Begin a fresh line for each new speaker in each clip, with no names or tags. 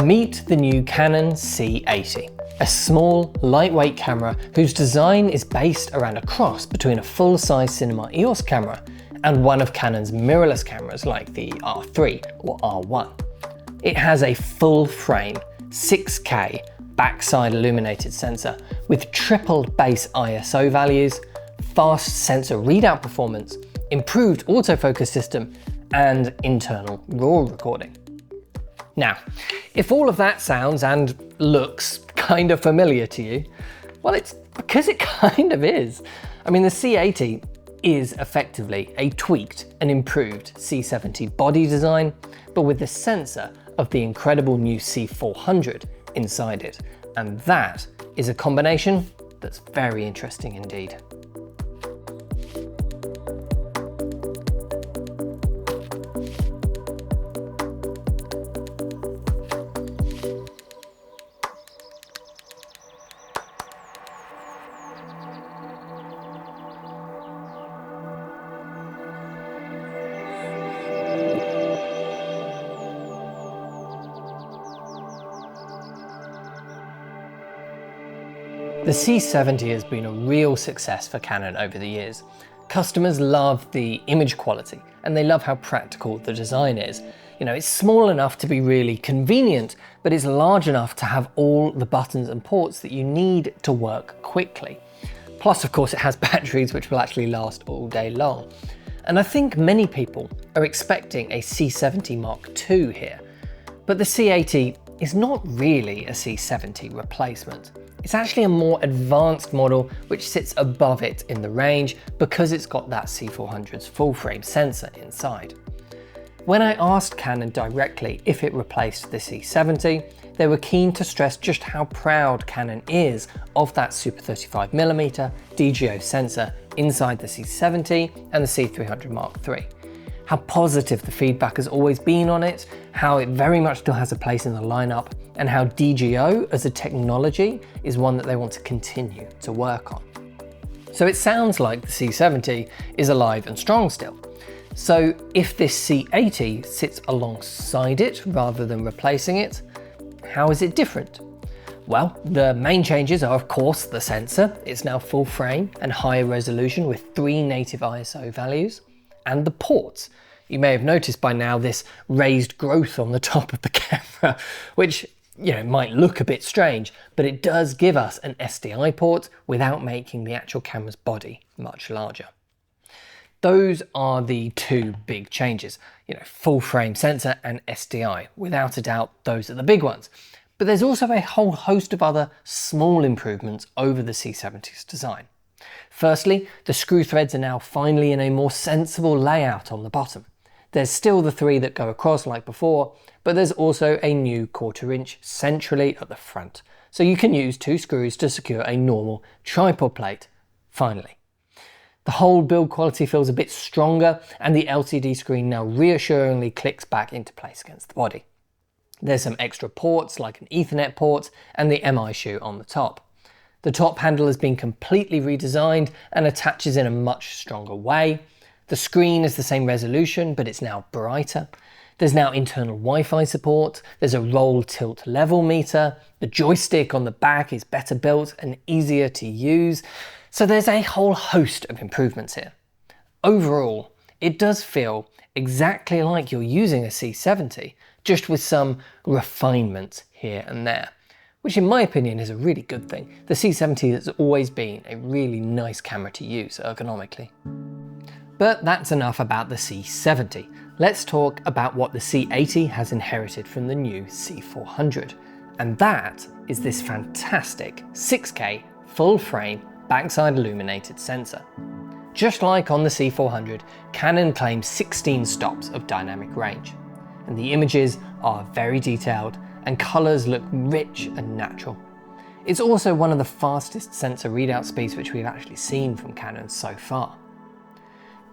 Meet the new Canon C80, a small, lightweight camera whose design is based around a cross between a full-size cinema EOS camera and one of Canon's mirrorless cameras like the R3 or R1. It has a full-frame 6K backside illuminated sensor with triple base ISO values, fast sensor readout performance, improved autofocus system, and internal RAW recording. Now, if all of that sounds and looks kind of familiar to you, well, it's because it kind of is. I mean, the C80 is effectively a tweaked and improved C70 body design, but with the sensor of the incredible new C400 inside it. And that is a combination that's very interesting indeed. The C70 has been a real success for Canon over the years. Customers love the image quality and they love how practical the design is. You know, it's small enough to be really convenient, but it's large enough to have all the buttons and ports that you need to work quickly. Plus, of course, it has batteries which will actually last all day long. And I think many people are expecting a C70 Mark II here, but the C80 is not really a C70 replacement. It's actually a more advanced model which sits above it in the range because it's got that C400's full frame sensor inside. When I asked Canon directly if it replaced the C70, they were keen to stress just how proud Canon is of that Super 35mm DGO sensor inside the C70 and the C300 Mark III. How positive the feedback has always been on it, how it very much still has a place in the lineup, and how DGO as a technology is one that they want to continue to work on. So it sounds like the C70 is alive and strong still. So if this C80 sits alongside it rather than replacing it, how is it different? Well, the main changes are of course the sensor. It's now full frame and higher resolution with 3 native ISO values, and the ports. You may have noticed by now this raised growth on the top of the camera, which might look a bit strange, but it does give us an SDI port without making the actual camera's body much larger. Those are the two big changes, full frame sensor and SDI. Without a doubt, those are the big ones. But there's also a whole host of other small improvements over the C70's design. Firstly, the screw threads are now finally in a more sensible layout on the bottom. There's still the 3 that go across like before, but there's also a new 1/4 inch centrally at the front. So you can use 2 screws to secure a normal tripod plate, finally. The whole build quality feels a bit stronger and the LCD screen now reassuringly clicks back into place against the body. There's some extra ports like an Ethernet port and the MI shoe on the top. The top handle has been completely redesigned and attaches in a much stronger way. The screen is the same resolution, but it's now brighter. There's now internal Wi-Fi support. There's a roll tilt level meter. The joystick on the back is better built and easier to use. So there's a whole host of improvements here. Overall, it does feel exactly like you're using a C70, just with some refinements here and there, which in my opinion is a really good thing. The C70 has always been a really nice camera to use ergonomically. But that's enough about the C70. Let's talk about what the C80 has inherited from the new C400. And that is this fantastic 6K full frame backside illuminated sensor. Just like on the C400, Canon claims 16 stops of dynamic range. And the images are very detailed and colours look rich and natural. It's also one of the fastest sensor readout speeds which we've actually seen from Canon so far.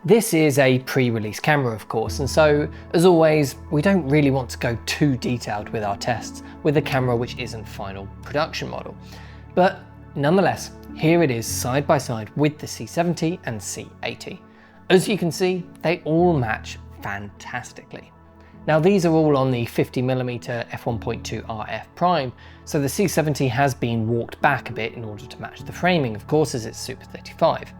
This is a pre-release camera, of course, and so, as always, we don't really want to go too detailed with our tests with a camera which isn't final production model. But nonetheless, here it is side by side with the C70 and C80. As you can see, they all match fantastically. Now these are all on the 50mm f1.2 RF prime, so the C70 has been walked back a bit in order to match the framing, of course, as it's Super 35.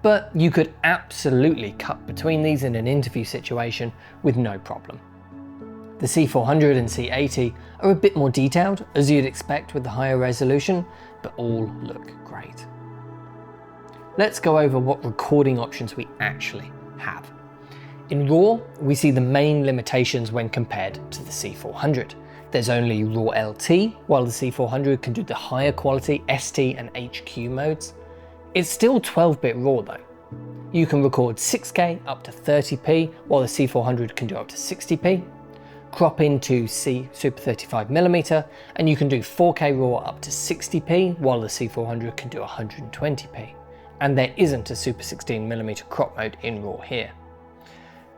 But you could absolutely cut between these in an interview situation with no problem. The C400 and C80 are a bit more detailed, as you'd expect with the higher resolution, but all look great. Let's go over what recording options we actually have. In RAW, we see the main limitations when compared to the C400. There's only RAW LT, while the C400 can do the higher quality ST and HQ modes. It's still 12-bit RAW though. You can record 6K up to 30p, while the C400 can do up to 60p. Crop into Super 35mm, and you can do 4K RAW up to 60p, while the C400 can do 120p. And there isn't a Super 16mm crop mode in RAW here.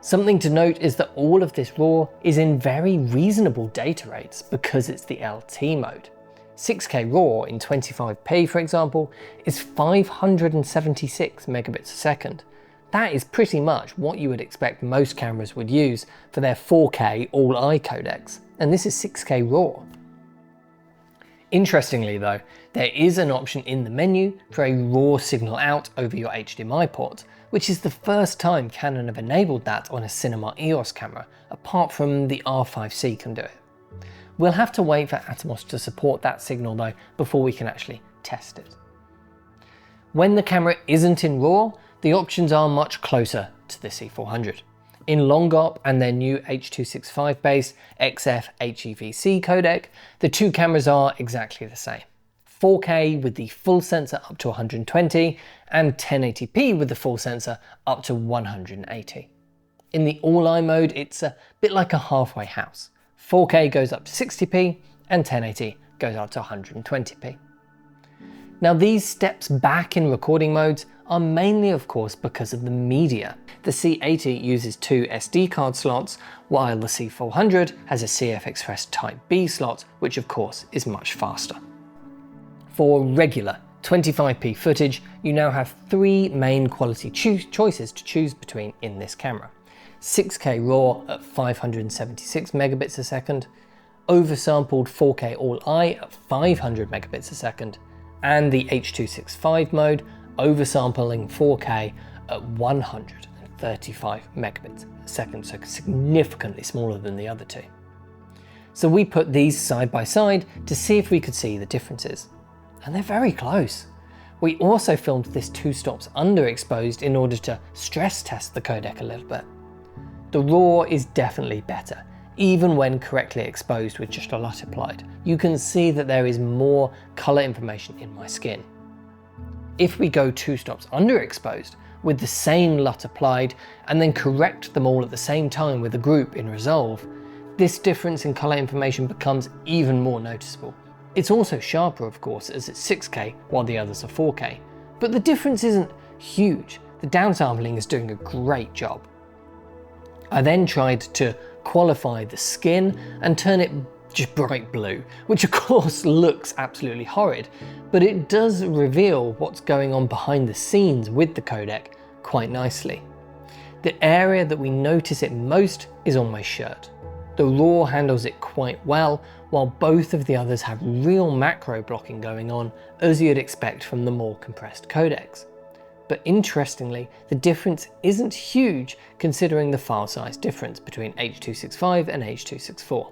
Something to note is that all of this RAW is in very reasonable data rates because it's the LT mode. 6K RAW in 25p, for example, is 576 megabits a second. That is pretty much what you would expect most cameras would use for their 4K all-I codecs, and this is 6K RAW. Interestingly though, there is an option in the menu for a RAW signal out over your HDMI port, which is the first time Canon have enabled that on a Cinema EOS camera, apart from the R5C can do it. We'll have to wait for Atomos to support that signal though before we can actually test it. When the camera isn't in RAW, the options are much closer to the C400. In long-op and their new H.265 based XF HEVC codec, the two cameras are exactly the same. 4K with the full sensor up to 120 and 1080p with the full sensor up to 180. In the all-I mode, it's a bit like a halfway house. 4K goes up to 60p and 1080 goes up to 120p. Now these steps back in recording modes are mainly of course because of the media. The C80 uses 2 SD card slots, while the C400 has a CF Express Type B slot, which of course is much faster. For regular 25p footage, you now have 3 main quality choices to choose between in this camera. 6K RAW at 576 megabits a second, oversampled 4K all-I at 500 megabits a second, and the H.265 mode, oversampling 4K at 135 megabits a second, so significantly smaller than the other two. So we put these side by side to see if we could see the differences. And they're very close. We also filmed this 2 stops underexposed in order to stress test the codec a little bit. The RAW is definitely better, even when correctly exposed with just a LUT applied. You can see that there is more color information in my skin. If we go 2 stops underexposed with the same LUT applied and then correct them all at the same time with a group in Resolve, this difference in color information becomes even more noticeable. It's also sharper of course, as it's 6K while the others are 4K, but the difference isn't huge. The downsampling is doing a great job. I then tried to qualify the skin and turn it just bright blue, which of course looks absolutely horrid, but it does reveal what's going on behind the scenes with the codec quite nicely. The area that we notice it most is on my shirt. The RAW handles it quite well, while both of the others have real macro blocking going on, as you'd expect from the more compressed codecs. But interestingly, the difference isn't huge considering the file size difference between H.265 and H.264.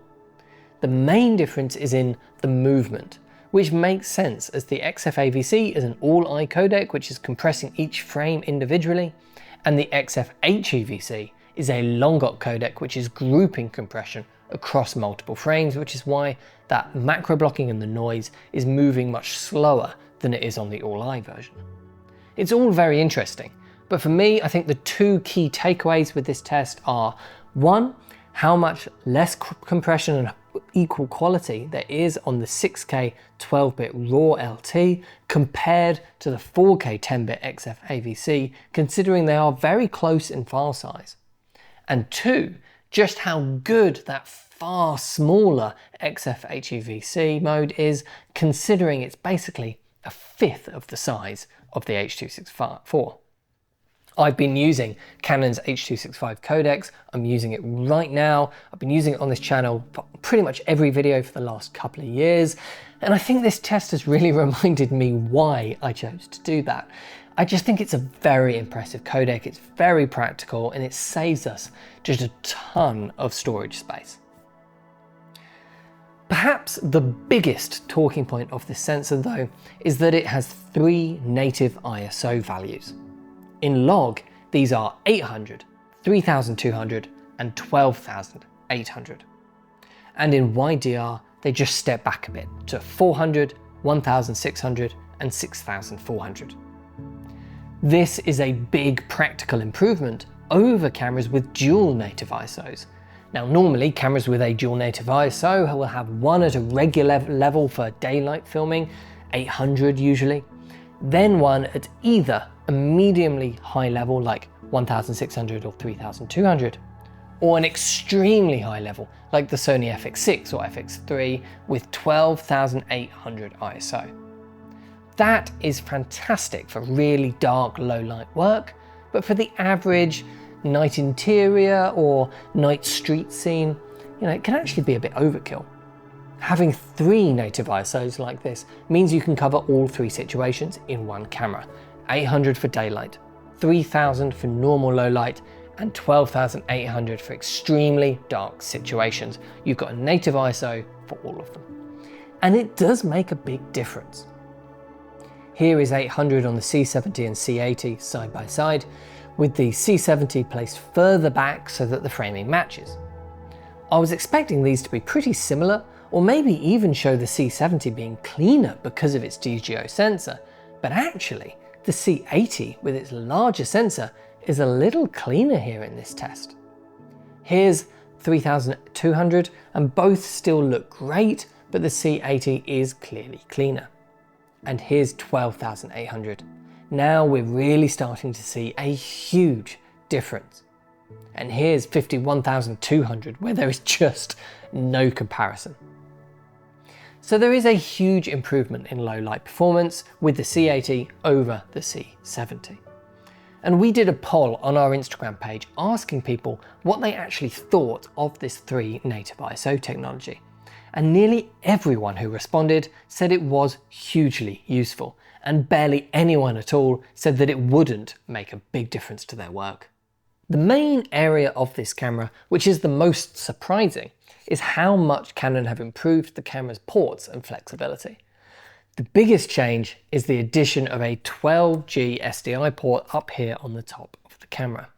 The main difference is in the movement, which makes sense as the XF AVC is an all-I codec which is compressing each frame individually, and the XF HEVC is a long-op codec which is grouping compression across multiple frames, which is why that macro blocking and the noise is moving much slower than it is on the all-I version. It's all very interesting, but for me, I think the 2 key takeaways with this test are, 1, how much less compression and equal quality there is on the 6K 12-bit RAW LT compared to the 4K 10-bit XF AVC, considering they are very close in file size. And 2, just how good that far smaller XF HEVC mode is, considering it's basically a 1/5 of the size of the H.264. I've been using Canon's H.265 codecs. I'm using it right now. I've been using it on this channel for pretty much every video for the last couple of years. And I think this test has really reminded me why I chose to do that. I just think it's a very impressive codec. It's very practical and it saves us just a ton of storage space. Perhaps the biggest talking point of this sensor though is that it has 3 native ISO values. In log, these are 800, 3200 and 12,800. And in YDR, they just step back a bit to 400, 1600 and 6400. This is a big practical improvement over cameras with dual native ISOs. Now normally cameras with a dual native ISO will have one at a regular level for daylight filming, 800 usually, then one at either a mediumly high level like 1600 or 3200, or an extremely high level like the Sony FX6 or FX3 with 12,800 ISO. That is fantastic for really dark low light work, but for the average night interior or night street scene, it can actually be a bit overkill. Having 3 native ISOs like this means you can cover all 3 situations in one camera. 800 for daylight, 3000 for normal low light, and 12,800 for extremely dark situations. You've got a native ISO for all of them. And it does make a big difference. Here is 800 on the C70 and C80 side by side, with the C70 placed further back so that the framing matches. I was expecting these to be pretty similar, or maybe even show the C70 being cleaner because of its DGO sensor, but actually the C80 with its larger sensor is a little cleaner here in this test. Here's 3200 and both still look great, but the C80 is clearly cleaner. And here's 12,800. Now we're really starting to see a huge difference. And here's 51,200 where there is just no comparison. So there is a huge improvement in low light performance with the C80 over the C70. And we did a poll on our Instagram page asking people what they actually thought of this 3 native ISO technology. And nearly everyone who responded said it was hugely useful, and barely anyone at all said that it wouldn't make a big difference to their work. The main area of this camera, which is the most surprising, is how much Canon have improved the camera's ports and flexibility. The biggest change is the addition of a 12G SDI port up here on the top of the camera.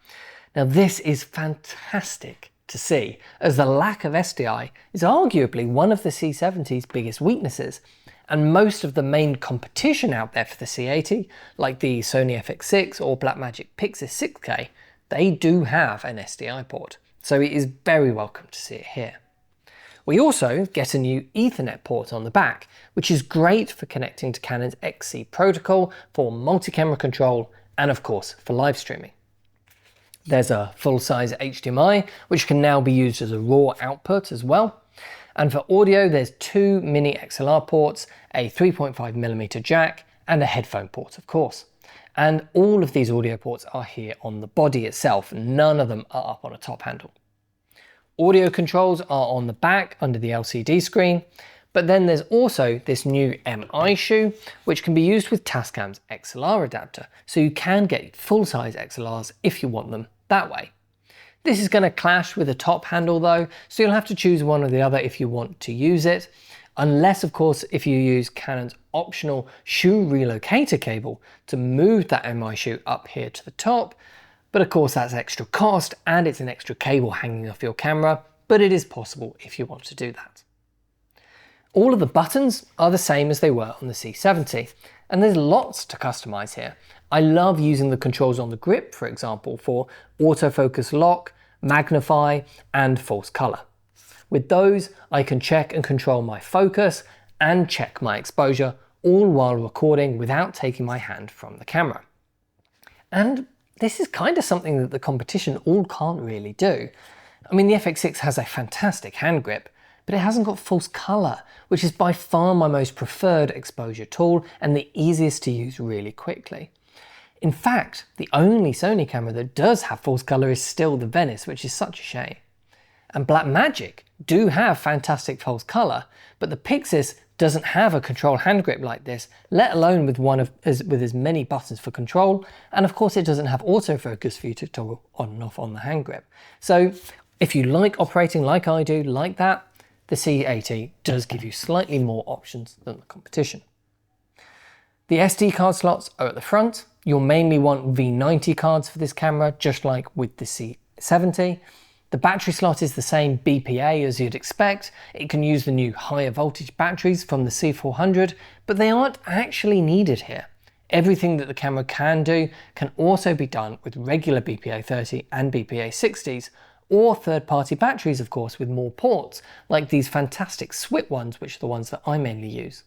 Now this is fantastic to see, as the lack of SDI is arguably one of the C70's biggest weaknesses, and most of the main competition out there for the C80, like the Sony FX6 or Blackmagic Pixis 6K, they do have an SDI port, so it is very welcome to see it here. We also get a new Ethernet port on the back, which is great for connecting to Canon's XC protocol for multi-camera control and of course for live streaming. There's a full-size HDMI, which can now be used as a raw output as well. And for audio, there's 2 mini XLR ports, a 3.5mm jack, and a headphone port, of course. And all of these audio ports are here on the body itself. None of them are up on a top handle. Audio controls are on the back under the LCD screen, but then there's also this new MI shoe, which can be used with Tascam's XLR adapter, so you can get full-size XLRs if you want them that way. This is going to clash with the top handle though, so you'll have to choose one or the other if you want to use it, unless of course if you use Canon's optional shoe relocator cable to move that MI shoe up here to the top. But of course that's extra cost and it's an extra cable hanging off your camera, but it is possible if you want to do that. All of the buttons are the same as they were on the C70, and there's lots to customize here. I love using the controls on the grip, for example, for autofocus lock, magnify, and false color. With those, I can check and control my focus and check my exposure, all while recording without taking my hand from the camera. And this is kind of something that the competition all can't really do. I mean, the FX6 has a fantastic hand grip, but it hasn't got false color, which is by far my most preferred exposure tool and the easiest to use really quickly. In fact, the only Sony camera that does have false colour is still the Venice, which is such a shame. And Blackmagic do have fantastic false colour, but the Pixis doesn't have a control hand grip like this, let alone with with as many buttons for control, and of course it doesn't have autofocus for you to toggle on and off on the hand grip. So if you like operating like I do, like that, the C80 does give you slightly more options than the competition. The SD card slots are at the front. You'll mainly want V90 cards for this camera, just like with the C70. The battery slot is the same BPA as you'd expect. It can use the new higher voltage batteries from the C400, but they aren't actually needed here. Everything that the camera can do can also be done with regular BPA 30 and BPA 60s, or third-party batteries, of course, with more ports, like these fantastic SWIP ones, which are the ones that I mainly use.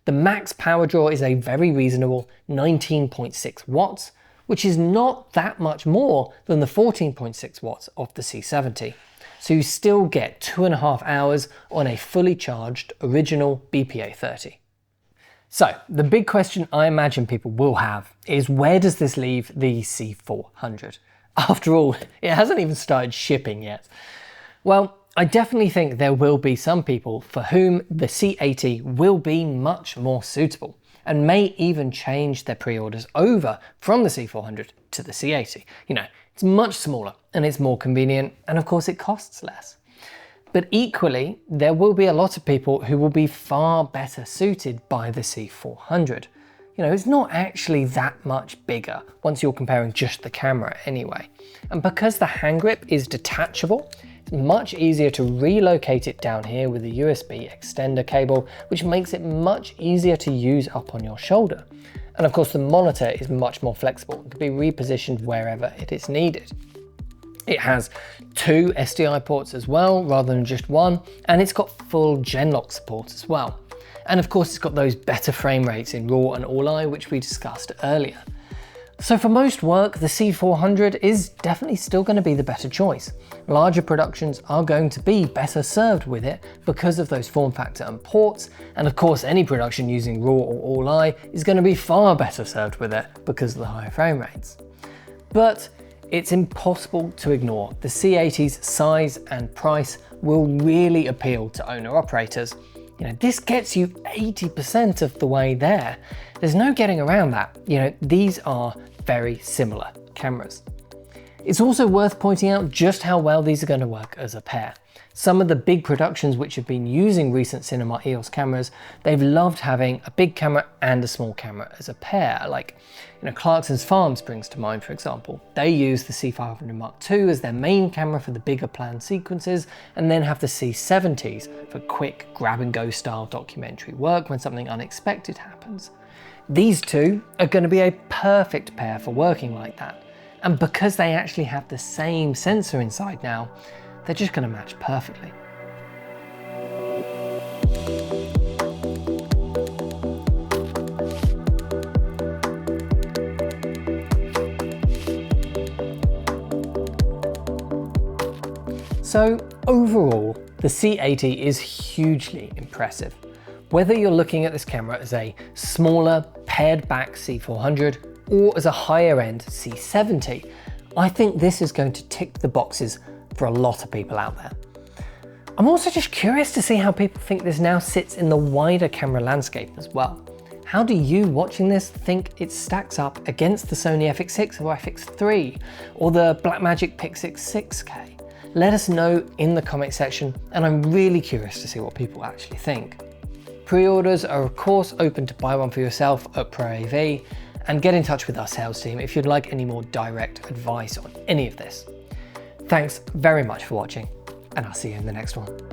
The max power draw is a very reasonable 19.6 watts, which is not that much more than the 14.6 watts of the C70. So you still get 2.5 hours on a fully charged original BPA 30. So the big question I imagine people will have is, where does this leave the C400? After all, it hasn't even started shipping yet. Well, I definitely think there will be some people for whom the C80 will be much more suitable, and may even change their pre-orders over from the C400 to the C80. You know, it's much smaller and it's more convenient, and of course it costs less. But equally, there will be a lot of people who will be far better suited by the C400. You know, it's not actually that much bigger once you're comparing just the camera anyway. And because the hand grip is detachable, it's much easier to relocate it down here with a USB extender cable, which makes it much easier to use up on your shoulder. And of course the monitor is much more flexible and can be repositioned wherever it is needed. It has 2 SDI ports as well, rather than just one, and it's got full Genlock support as well. And of course it's got those better frame rates in RAW and All-I, which we discussed earlier. So for most work, the C400 is definitely still going to be the better choice. Larger productions are going to be better served with it because of those form factor and ports, and of course any production using RAW or All-I is going to be far better served with it because of the higher frame rates. But it's impossible to ignore the C80's size and price will really appeal to owner-operators. You know, this gets you 80% of the way there. There's no getting around that. You know, these are very similar cameras. It's also worth pointing out just how well these are going to work as a pair. Some of the big productions which have been using recent cinema EOS cameras, they've loved having a big camera and a small camera as a pair. Like, you know, Clarkson's Farm springs to mind, for example. They use the C500 Mark II as their main camera for the bigger planned sequences, and then have the C70s for quick grab-and-go style documentary work when something unexpected happens. These two are going to be a perfect pair for working like that. And because they actually have the same sensor inside now, they're just going to match perfectly. So overall, the C80 is hugely impressive. Whether you're looking at this camera as a smaller, pared back C400 or as a higher end C70, I think this is going to tick the boxes for a lot of people out there. I'm also just curious to see how people think this now sits in the wider camera landscape as well. How do you, watching this, think it stacks up against the Sony FX6 or FX3 or the Blackmagic Pixix 6K? Let us know in the comment section, and I'm really curious to see what people actually think. Pre-orders are of course open to buy one for yourself at ProAV, and get in touch with our sales team if you'd like any more direct advice on any of this. Thanks very much for watching, and I'll see you in the next one.